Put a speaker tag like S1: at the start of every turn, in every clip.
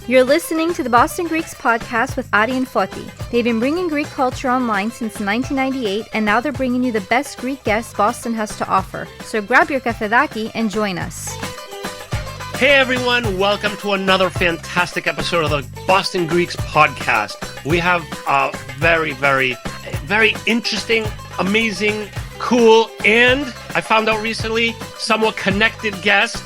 S1: You're listening to the Boston Greeks podcast with Ari and Foti. They've been bringing Greek culture online since 1998, and now they're bringing you the best Greek guests Boston has to offer. So grab your kafedaki and join us.
S2: Hey everyone, welcome to another fantastic episode of the Boston Greeks podcast. We have a very, very interesting, amazing, cool, and I found out recently, somewhat connected guest.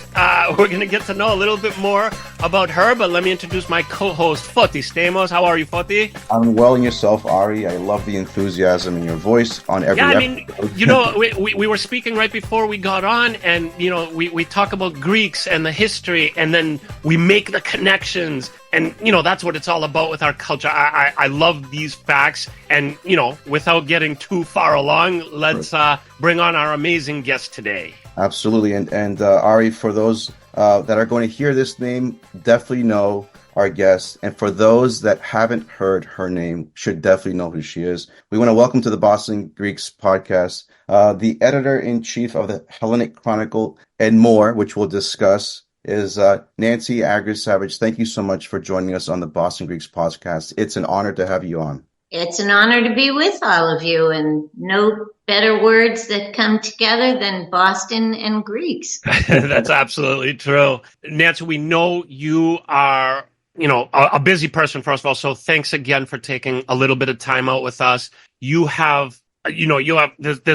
S2: We're going to get to know a little bit more about her, but let me introduce my co-host, Foti Stamos. How are you, Foti?
S3: I'm well, and yourself, Ari. I love the enthusiasm in your voice on every episode.
S2: You know, we were speaking right before we got on, and, you know, we talk about Greeks and the history, and then we make the connections, and, you know, that's what it's all about with our culture. I love these facts, and, you know, without getting too far along, let's bring on our amazing guest today.
S3: Absolutely, and Ari, for those that are going to hear this name, definitely know our guest. And for those that haven't heard her name, should definitely know who she is. We want to welcome to the Boston Greeks podcast, the editor-in-chief of the Hellenic Chronicle and more, which we'll discuss, is Nancy Agris Savage. Thank you so much for joining us on the Boston Greeks podcast. It's an honor to have you on.
S4: It's an honor to be with all of you, and no better words that come together than Boston and Greeks.
S2: That's absolutely true. Nancy, we know you are, you know, a busy person, first of all, so thanks again for taking a little bit of time out with us. There's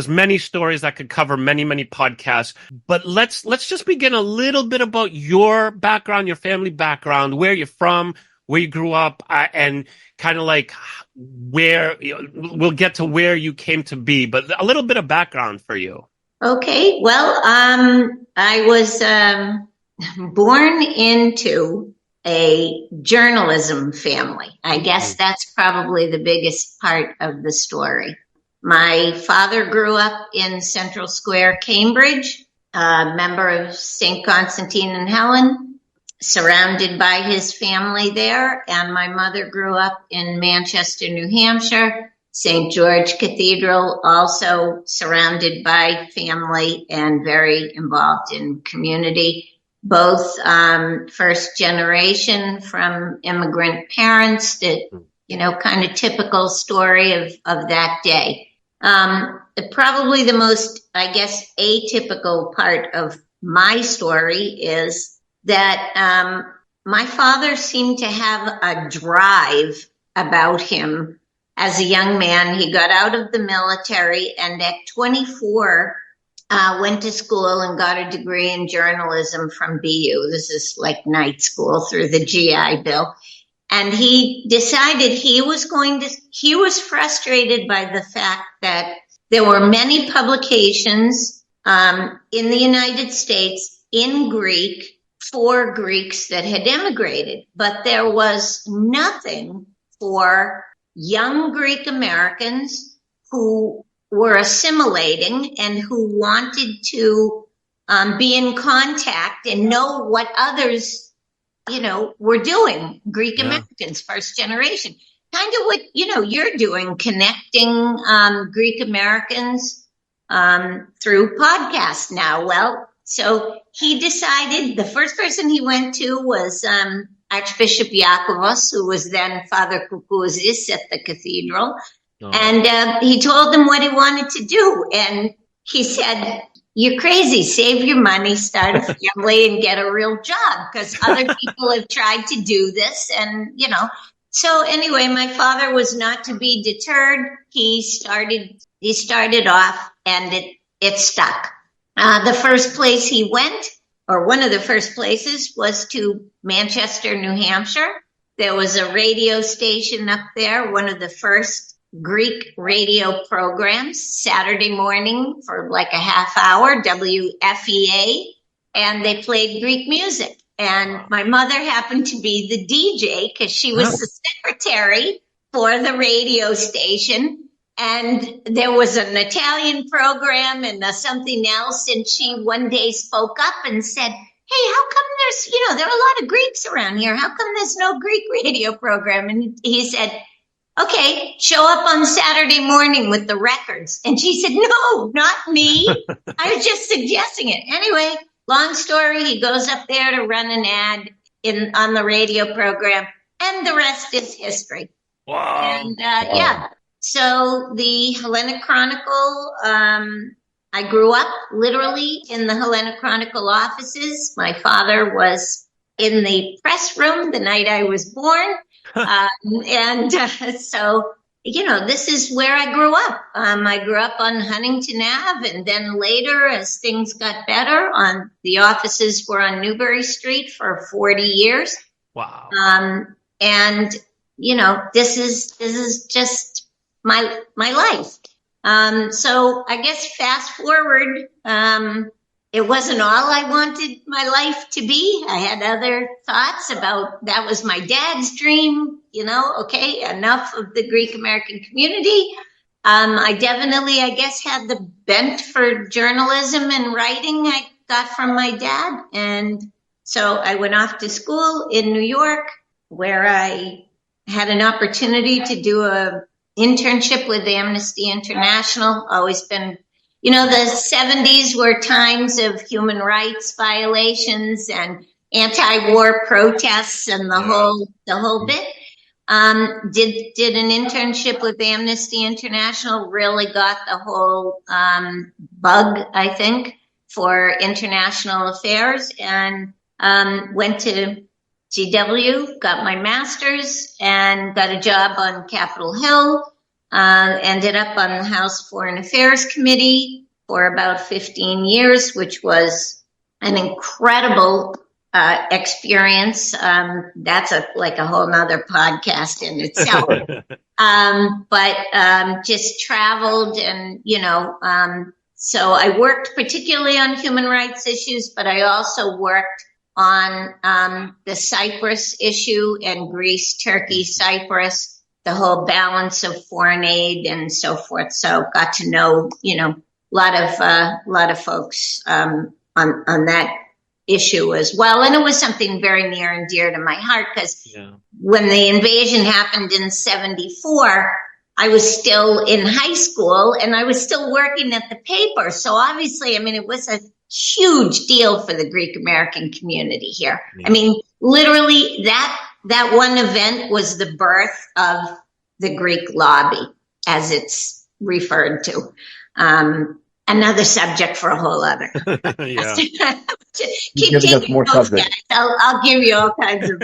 S2: many stories that could cover many podcasts, but let's just begin a little bit about your background, your family background, where you're from, where you grew up, and kind of like where, we'll get to where you came to be, but a little bit of background for you.
S4: Okay, well, I was born into a journalism family. I guess that's probably the biggest part of the story. My father grew up in Central Square, Cambridge, a member of St. Constantine and Helen, surrounded by his family there, and my mother grew up in Manchester, New Hampshire, St. George Cathedral, also surrounded by family and very involved in community, both first generation from immigrant parents, that, you know, kind of typical story of that day. Probably the most, I guess, atypical part of my story is that my father seemed to have a drive about him as a young man. He got out of the military and at 24 went to school and got a degree in journalism from BU. This is like night school through the GI Bill. And he decided he was frustrated by the fact that there were many publications in the United States in Greek for Greeks that had immigrated, but there was nothing for young Greek Americans who were assimilating and who wanted to be in contact and know what others, you know, were doing. Greek Americans, first generation, kind of what, you know, you're doing, connecting Greek Americans through podcasts now. Well, so he decided, the first person he went to was Archbishop Iakovos, who was then Father Koukouzis at the cathedral. Oh. And he told him what he wanted to do. And he said, "You're crazy. Save your money, start a family, and get a real job, because other people have tried to do this." And, you know, so anyway, my father was not to be deterred. He started off, and it stuck. The first place he went, or one of the first places, was to Manchester, New Hampshire. There was a radio station up there, one of the first Greek radio programs, Saturday morning for like a half hour, WFEA, and they played Greek music. And my mother happened to be the DJ because she was the secretary for the radio station. And there was an Italian program and something else. And she one day spoke up and said, "Hey, how come there are a lot of Greeks around here. How come there's no Greek radio program?" And he said, "Okay, show up on Saturday morning with the records." And she said, "No, not me. I was just suggesting it." Anyway, long story, he goes up there to run an ad. on the radio program, and the rest is history.
S2: Wow.
S4: And yeah, so the Hellenic Chronicle, I grew up literally in the Hellenic Chronicle offices. My father was in the press room the night I was born. So, this is where I grew up. I grew up on Huntington Ave, and then later, as things got better, the offices were on Newbury Street for 40 years.
S2: Wow.
S4: And this is just my life. So I guess fast forward, it wasn't all I wanted my life to be. I had other thoughts about that was my dad's dream, okay, enough of the Greek American community. I definitely, I guess, had the bent for journalism and writing I got from my dad. And so I went off to school in New York, where I had an opportunity to do a internship with Amnesty International. Always been, the 70s were times of human rights violations and anti-war protests and the whole bit. Did an internship with Amnesty International, really got the whole bug, I think, for international affairs, and went to GW, got my master's, and got a job on Capitol Hill. Ended up on the House Foreign Affairs Committee for about 15 years, which was an incredible experience. That's like a whole nother podcast in itself. But just traveled and, so I worked particularly on human rights issues, but I also worked on the Cyprus issue and Greece, Turkey, Cyprus, the whole balance of foreign aid and so forth. So got to know, a lot of folks on that issue as well. And it was something very near and dear to my heart because when the invasion happened in 1974, I was still in high school and I was still working at the paper. So obviously, it was a huge deal for the Greek American community here. Yeah. Literally that one event was the birth of the Greek lobby, as it's referred to. Another subject for a whole other. Keep taking more notes, guys. I'll give you all kinds of.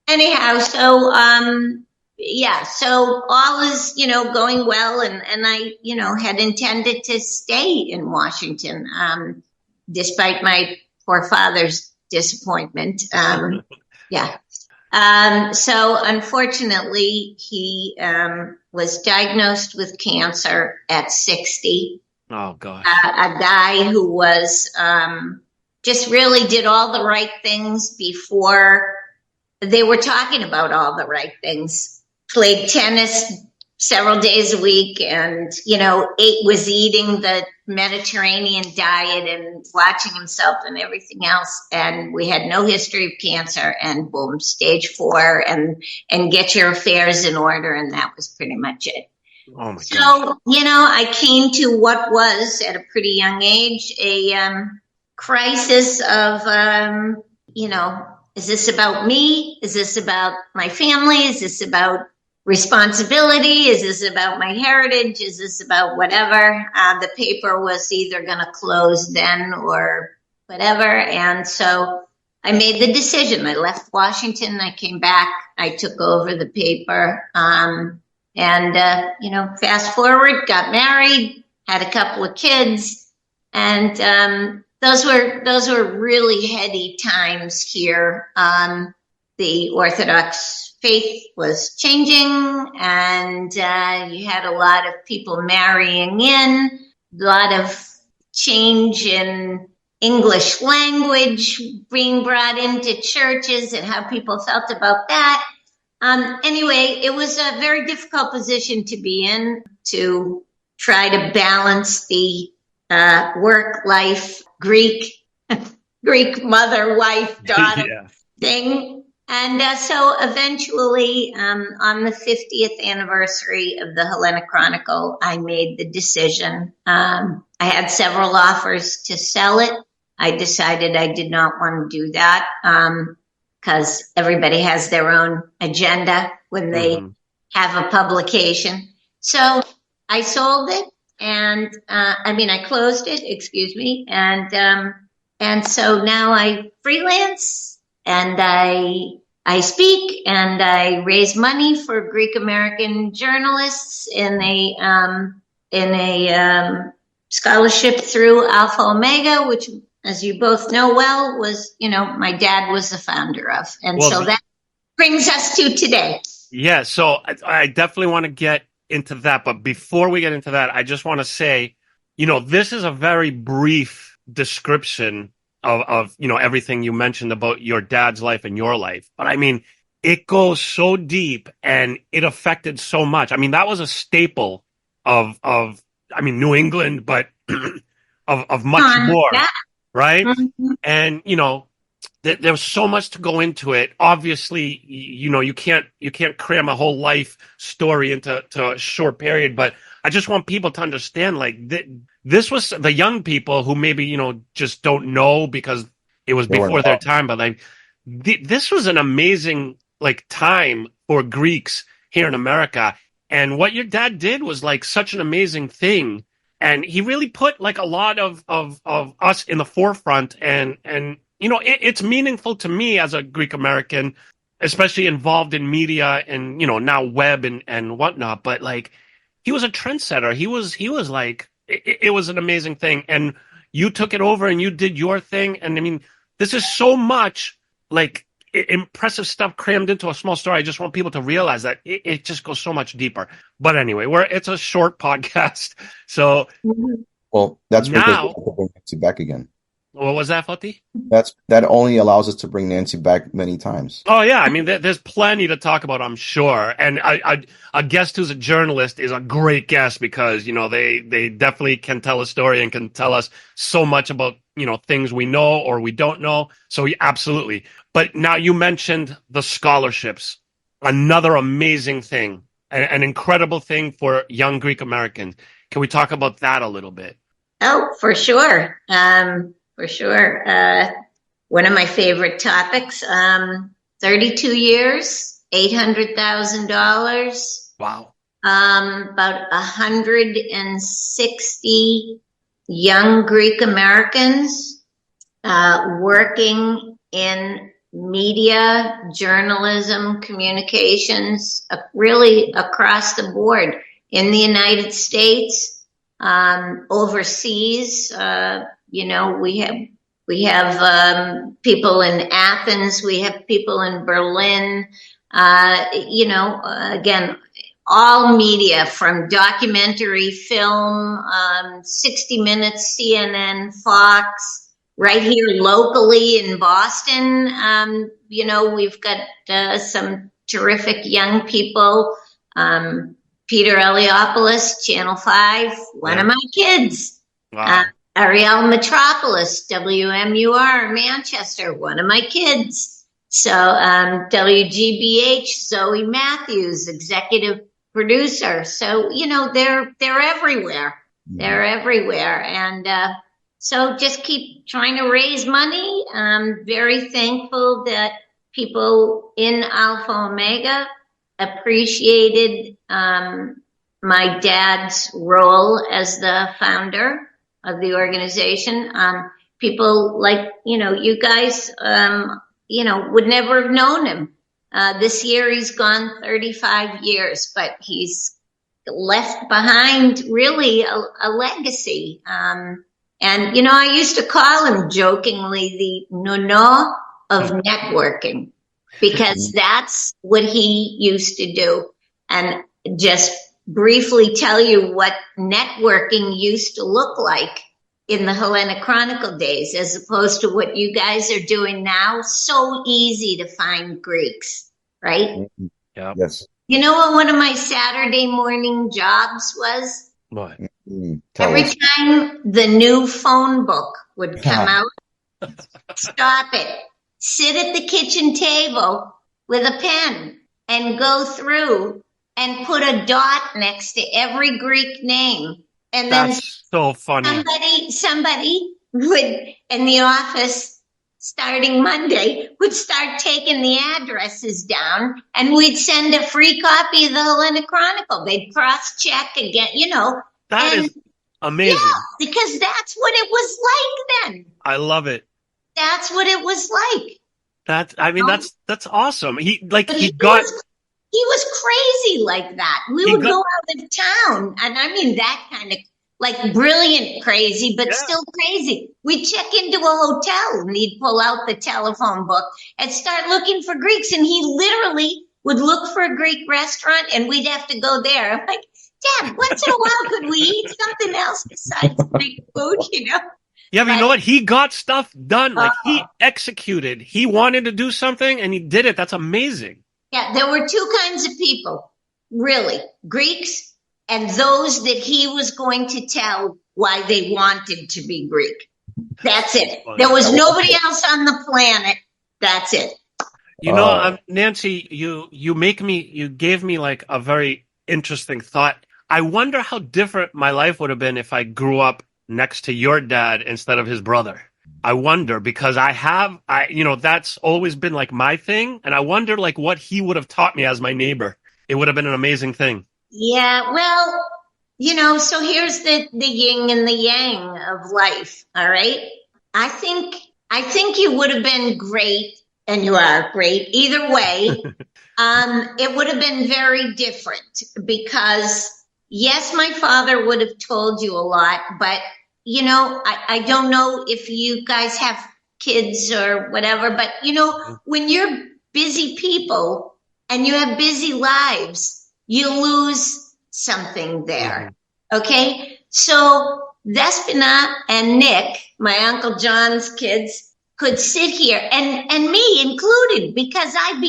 S4: Anyhow, so so all is going well, and I had intended to stay in Washington, despite my poor father's disappointment. So unfortunately, he was diagnosed with cancer at 60.
S2: Oh, gosh.
S4: A guy who was just really did all the right things before they were talking about all the right things. Played tennis several days a week and, was eating the Mediterranean diet and watching himself and everything else. And we had no history of cancer, and boom, stage 4 and get your affairs in order. And that was pretty much it.
S2: Oh my God.
S4: So, I came to what was at a pretty young age, a crisis of, is this about me? Is this about my family? Is this about responsibility? Is this about my heritage? Is this about whatever? The paper was either going to close then or whatever. And so I made the decision. I left Washington. I came back. I took over the paper. Fast forward, got married, had a couple of kids, and those were really heady times here. The Orthodox faith was changing, and you had a lot of people marrying in, a lot of change in English language being brought into churches and how people felt about that. Anyway, it was a very difficult position to be in, to try to balance the work-life Greek mother, wife, daughter thing. And so eventually, on the 50th anniversary of the Hellenic Chronicle, I made the decision. I had several offers to sell it. I decided I did not want to do that. because everybody has their own agenda when they have a publication. So I sold it, and I closed it, excuse me, and so now I freelance, and I speak, and I raise money for Greek American journalists in a scholarship through Alpha Omega, which, as you both know well, was, my dad was the founder of. And so that brings us to today.
S2: Yeah, so I definitely want to get into that. But before we get into that, I just want to say, this is a very brief description of everything you mentioned about your dad's life and your life. But I mean, it goes so deep and it affected so much. I mean, that was a staple of New England, but of much more,
S4: yeah.
S2: right? And, there was so much to go into it. Obviously, you can't cram a whole life story into a short period, but I just want people to understand, like, this was the young people who maybe, just don't know because it was before their time, but like, this was an amazing, like, time for Greeks here in America. And what your dad did was like such an amazing thing. And he really put like a lot of us in the forefront, and it's meaningful to me as a Greek American, especially involved in media and, now web and whatnot. But like, he was a trendsetter. He was like, it was an amazing thing. And you took it over and you did your thing. And I mean, this is so much like impressive stuff crammed into a small story. I just want people to realize that it just goes so much deeper. But anyway, it's a short podcast. So,
S3: well, that's
S2: now,
S3: because we'll bring Nancy back again.
S2: What was that, Foti?
S3: That only allows us to bring Nancy back many times.
S2: Oh yeah, I mean, there's plenty to talk about, I'm sure. And a guest who's a journalist is a great guest because they definitely can tell a story and can tell us so much about things we know or we don't know. So absolutely. But now you mentioned the scholarships, another amazing thing, an incredible thing for young Greek Americans. Can we talk about that a little bit?
S4: Oh, for sure. For sure. One of my favorite topics, 32 years, $800,000.
S2: Wow.
S4: About 160 young Greek Americans working in media, journalism, communications, really across the board in the United States, overseas. We have people in Athens. We have people in Berlin. Again, all media, from documentary, film, 60 Minutes, CNN, Fox, right here locally in Boston. We've got some terrific young people. Peter Eliopoulos, Channel 5, one of my kids.
S2: Wow.
S4: Ariel Metropolis, WMUR, Manchester, one of my kids. So WGBH, Zoe Matthews, executive producer. So, they're everywhere. They're everywhere. And so just keep trying to raise money. I'm very thankful that people in Alpha Omega appreciated my dad's role as the founder of the organization. People like, you guys, would never have known him. This year he's gone 35 years, but he's left behind really a legacy. And, I used to call him jokingly the Nono of networking, because that's what he used to do. And just briefly tell you what networking used to look like in the Hellenic Chronicle days, as opposed to what you guys are doing now. So easy to find Greeks, right?
S2: Yeah.
S3: Yes.
S4: You know what one of my Saturday morning jobs was?
S2: What?
S4: Every time the new phone book would come out, stop it, sit at the kitchen table with a pen and go through and put a dot next to every Greek name. And then
S2: that's so funny.
S4: Somebody would, in the office, starting Monday, would start taking the addresses down, and we'd send a free copy of the Hellenic Chronicle. They'd cross-check again,
S2: That
S4: and
S2: is amazing.
S4: yeah, because that's what it was like then.
S2: I love it.
S4: That's what it was like.
S2: That's awesome. He
S4: was crazy like that. We would go out of town, and I mean that kind of like brilliant crazy, but still crazy. We'd check into a hotel, and he'd pull out the telephone book and start looking for Greeks, and he literally would look for a Greek restaurant, and we'd have to go there. I'm like, Dad, once in a while, could we eat something else besides Greek food,
S2: Yeah, but you know what? He got stuff done. Like, he executed. He wanted to do something, and he did it. That's amazing.
S4: Yeah, there were two kinds of people, really. Greeks and those that he was going to tell why they wanted to be Greek. That's it. There was nobody else on the planet. That's it.
S2: Nancy, you gave me like a very interesting thought. I wonder how different my life would have been if I grew up next to your dad instead of his brother. I wonder, because that's always been like my thing. And I wonder like what he would have taught me as my neighbor. It would have been an amazing thing.
S4: Yeah, well, so here's the yin and the yang of life. All right. I think you would have been great, and you are great either way. It would have been very different because yes, my father would have told you a lot, but I don't know if you guys have kids or whatever, but when you're busy people and you have busy lives, you lose something there. Okay. So Despina and Nick, my Uncle John's kids, could sit here and me included, because I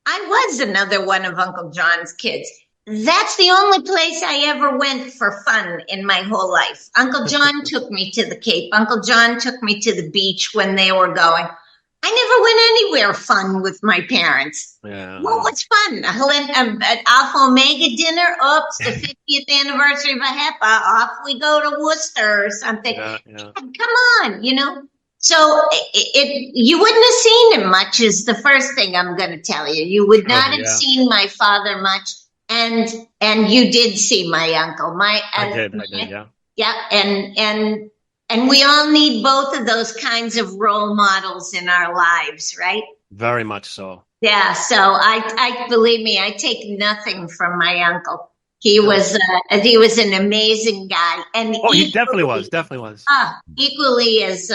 S4: was another one of Uncle John's kids. That's the only place I ever went for fun in my whole life. Uncle John took me to the Cape. Uncle John took me to the beach when they were going. I never went anywhere fun with my parents.
S2: Yeah.
S4: Well, what's fun? Alpha Omega dinner? Oops, the 50th anniversary of a HEPA. Off we go to Worcester or something.
S2: Yeah.
S4: Come on, So you wouldn't have seen him much is the first thing I'm going to tell you. You would not have seen my father much. And you did see my uncle. I did, yeah. Yeah, and we all need both of those kinds of role models in our lives, right?
S2: Very much so.
S4: Yeah, so I believe me, I take nothing from my uncle. He was an amazing guy, and
S2: he definitely was.
S4: Equally as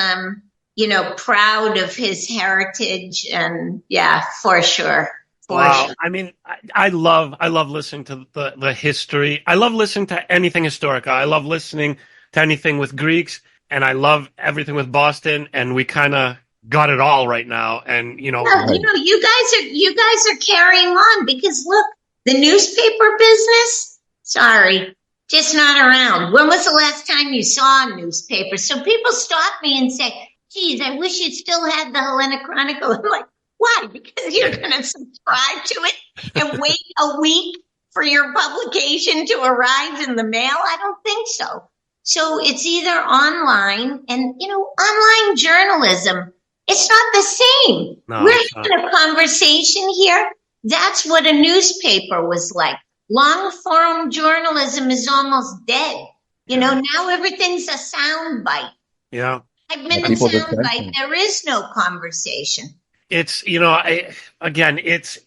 S4: proud of his heritage, and yeah, for sure.
S2: Wow. Sure. I mean, I love listening to the history. I love listening to anything historical. I love listening to anything with Greeks, and I love everything with Boston. And we kind of got it all right now. And
S4: you guys are carrying on, because look, the newspaper business. Sorry, just not around. When was the last time you saw a newspaper? So people stop me and say, "Geez, I wish you still had the Hellenic Chronicle." I'm like, why? Because you're going to subscribe to it and wait a week for your publication to arrive in the mail? I don't think so. So it's either online, and, online journalism, it's not the same.
S2: No,
S4: we're having a conversation here. That's what a newspaper was like. Long form journalism is almost dead. Now everything's a sound bite.
S2: Yeah.
S4: 5-minute sound bite. There is no conversation.
S2: It's, it's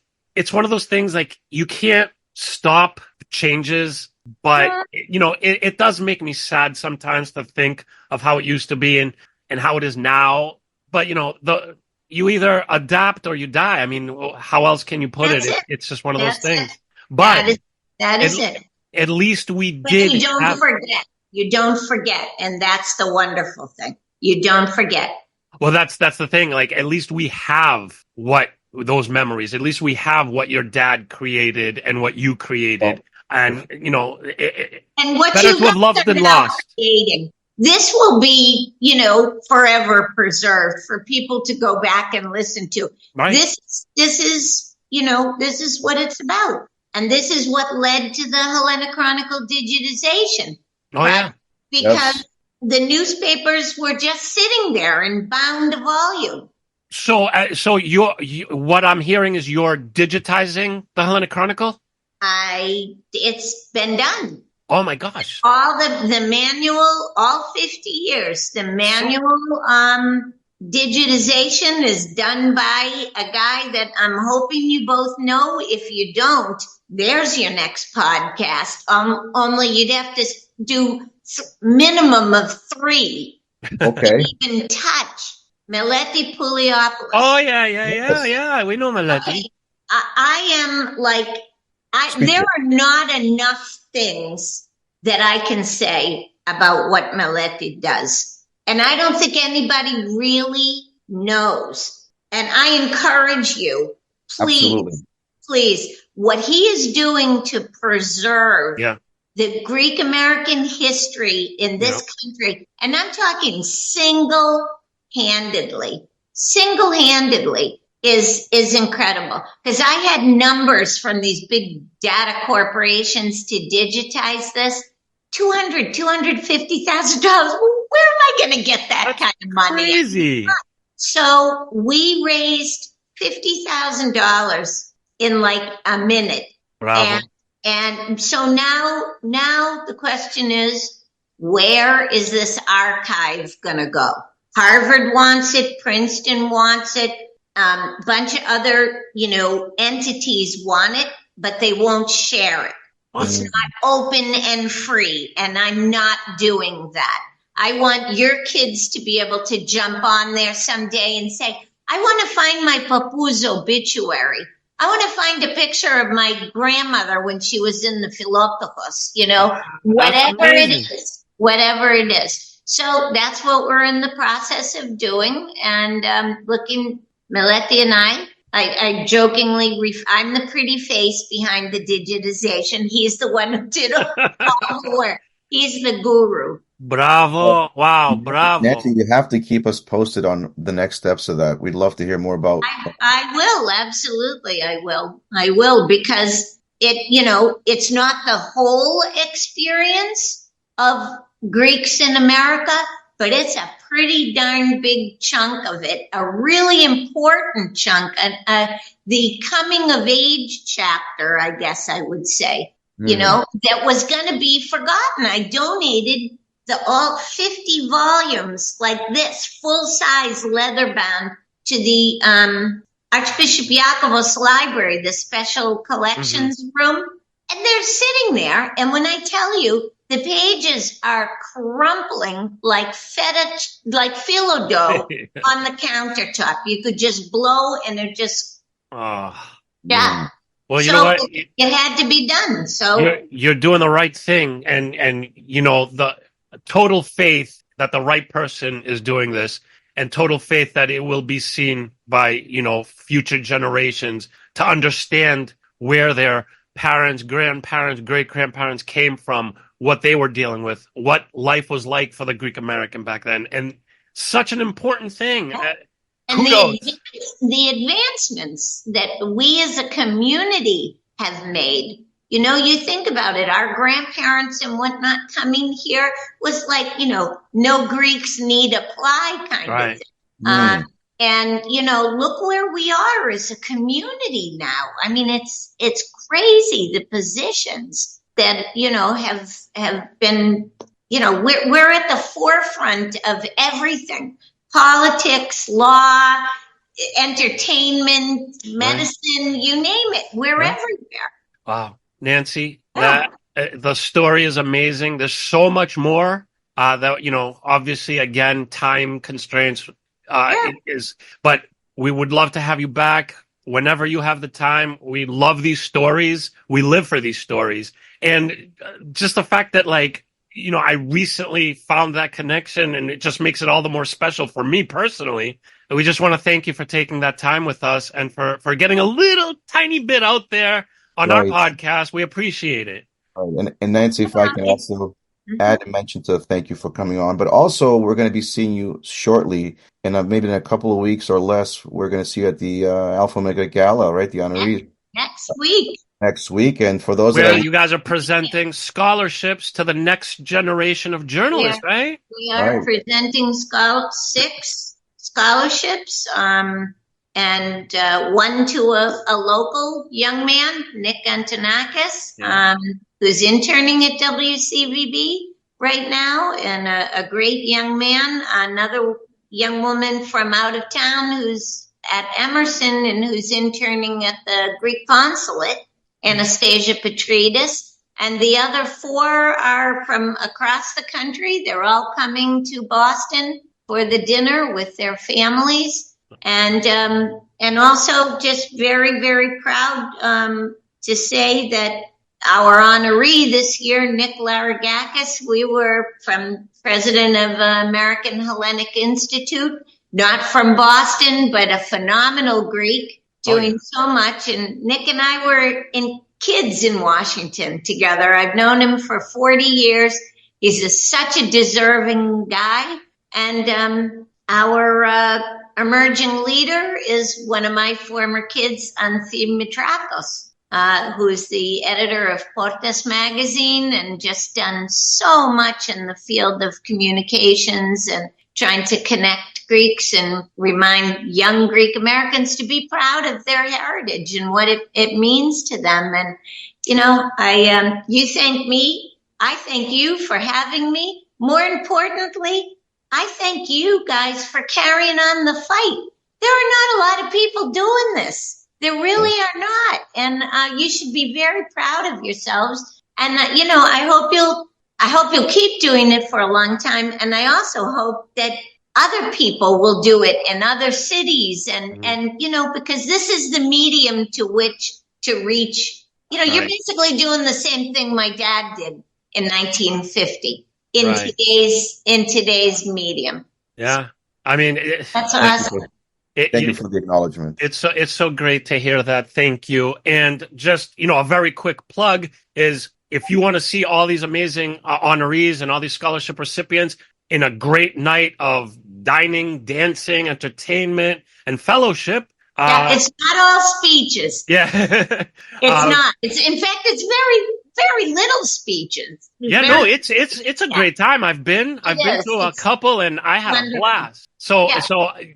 S2: one of those things like you can't stop changes, but it does make me sad sometimes to think of how it used to be and how it is now. But, you either adapt or you die. I mean, how else can you put it? It's just one of those things. But
S4: that is it.
S2: At least we did.
S4: You don't forget. And that's the wonderful thing. You don't forget.
S2: Well, that's the thing. Like, at least we have those memories. At least we have what your dad created and what you created. And,
S4: and what
S2: better
S4: you
S2: to have loved than lost. Creating.
S4: This will be, forever preserved for people to go back and listen to.
S2: Right.
S4: This is what it's about. And this is what led to the Hellenic Chronicle digitization.
S2: Oh, yeah.
S4: Because the newspapers were just sitting there in bound volume.
S2: So, what I'm hearing is you're digitizing the Hellenic Chronicle?
S4: It's been done.
S2: Oh my gosh.
S4: All the manual, all 50 years, the manual digitization is done by a guy that I'm hoping you both know. If you don't, there's your next podcast. Only you'd have to do minimum of 3.
S3: Okay.
S4: Even touch Meleti Pouliopoulos.
S2: Oh yeah. We know Meleti.
S4: Okay. I am like, there are not enough things that I can say about what Meleti does. And I don't think anybody really knows. And I encourage you, please, what he is doing to preserve the Greek American history in this country, and I'm talking single-handedly, is incredible. Because I had numbers from these big data corporations to digitize this. $250,000. Where am I going to get that kind of money?
S2: Crazy.
S4: So we raised $50,000 in like a minute.
S2: Bravo.
S4: And so now the question is, where is this archive going to go? Harvard wants it. Princeton wants it. Bunch of other, entities want it, but they won't share it. It's not open and free, and I'm not doing that. I want your kids to be able to jump on there someday and say, I want to find my papu's obituary. I want to find a picture of my grandmother when she was in the Philoptochos, whatever it is. So that's what we're in the process of doing, and Meleti and I jokingly, I'm the pretty face behind the digitization. He's the one who did all the work. He's the guru.
S2: Bravo. Wow. Bravo.
S3: Nancy, you have to keep us posted on the next steps of that. We'd love to hear more about.
S4: I will. Absolutely. I will, because it's not the whole experience of Greeks in America, but it's a pretty darn big chunk of it, a really important chunk, the coming of age chapter, I guess I would say, that was going to be forgotten. I donated all 50 volumes like this, full-size leather bound, to the Archbishop Yakovos Library, the special collections room, and they're sitting there. And when I tell you, the pages are crumpling like phyllo dough on the countertop. You could just blow, and they're just
S2: Well, you
S4: so
S2: know what?
S4: It had to be done. So
S2: you're doing the right thing, and the total faith that the right person is doing this, and total faith that it will be seen by future generations to understand where their parents, grandparents, great-grandparents came from, what they were dealing with, what life was like for the Greek American back then, and such an important thing.
S4: And the advancements that we as a community have made. You think about it, our grandparents and whatnot coming here was like, no Greeks need apply kind of thing. And, look where we are as a community now. I mean, it's crazy, the positions that, have been, we're at the forefront of everything. Politics, law, entertainment, medicine, you name it. We're everywhere.
S2: Wow. Nancy, the story is amazing. There's so much more that, obviously, again, time constraints but we would love to have you back whenever you have the time. We love these stories. We live for these stories. And just the fact that, I recently found that connection, and it just makes it all the more special for me personally. And we just want to thank you for taking that time with us and for getting a little tiny bit out there on our podcast. We appreciate it.
S3: Right. And Nancy, if I can also add and mention to thank you for coming on, but also we're going to be seeing you shortly, and maybe in a couple of weeks or less, we're going to see you at the Alpha Omega Gala, right? The honorees.
S4: Next week.
S3: next week. And for those
S2: Where
S3: that
S2: you guys are presenting scholarships to the next generation of journalists, right?
S4: We are
S3: Right.
S4: presenting 6 scholarships, and one to a local young man, Nick Antonakis, who's interning at WCVB right now, and a great young man. Another young woman from out of town who's at Emerson and who's interning at the Greek consulate, Anastasia Petridis. And the other 4 are from across the country. They're all coming to Boston for the dinner with their families. And also just very, very proud to say that our honoree this year, Nick Laragakis, we were from president of American Hellenic Institute, not from Boston, but a phenomenal Greek doing so much. And Nick and I were kids in Washington together. I've known him for 40 years. He's such a deserving guy. And our emerging leader is one of my former kids, Anthi Mitrakos, who's the editor of Portas magazine and just done so much in the field of communications and trying to connect Greeks and remind young Greek Americans to be proud of their heritage and what it means to them. And, you know, you thank me. I thank you for having me. More importantly, I thank you guys for carrying on the fight. There are not a lot of people doing this. There really are not. And you should be very proud of yourselves. And, you know, I hope you'll keep doing it for a long time. And I also hope that other people will do it in other cities. And you know, because this is the medium to which to reach, you know, you're basically doing the same thing my dad did in 1950 in today's medium.
S2: Yeah. I mean,
S4: that's awesome.
S3: Thank you for the acknowledgement.
S2: It's so great to hear that. Thank you. And just, you know, a very quick plug is if you want to see all these amazing honorees and all these scholarship recipients in a great night of dining, dancing, entertainment, and fellowship.
S4: It's not all speeches.
S2: Yeah.
S4: It's not. In fact, it's very, very little speeches.
S2: It's a great time. I've been to a couple and I had a blast. So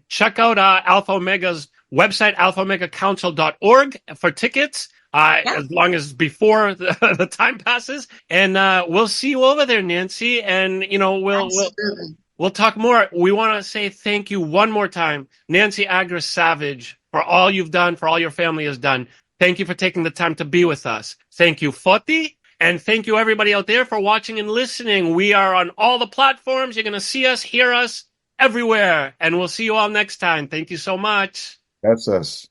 S2: check out Alpha Omega's website, alphaomegacouncil.org for tickets. As long as before the time passes, and we'll see you over there, Nancy. And you know we'll talk more. We want to say thank you one more time, Nancy Agris Savage, for all you've done, for all your family has done. Thank you for taking the time to be with us. Thank you, Foti, and thank you everybody out there for watching and listening. We are on all the platforms. You're going to see us, hear us everywhere, and we'll see you all next time. Thank you so much.
S3: That's us.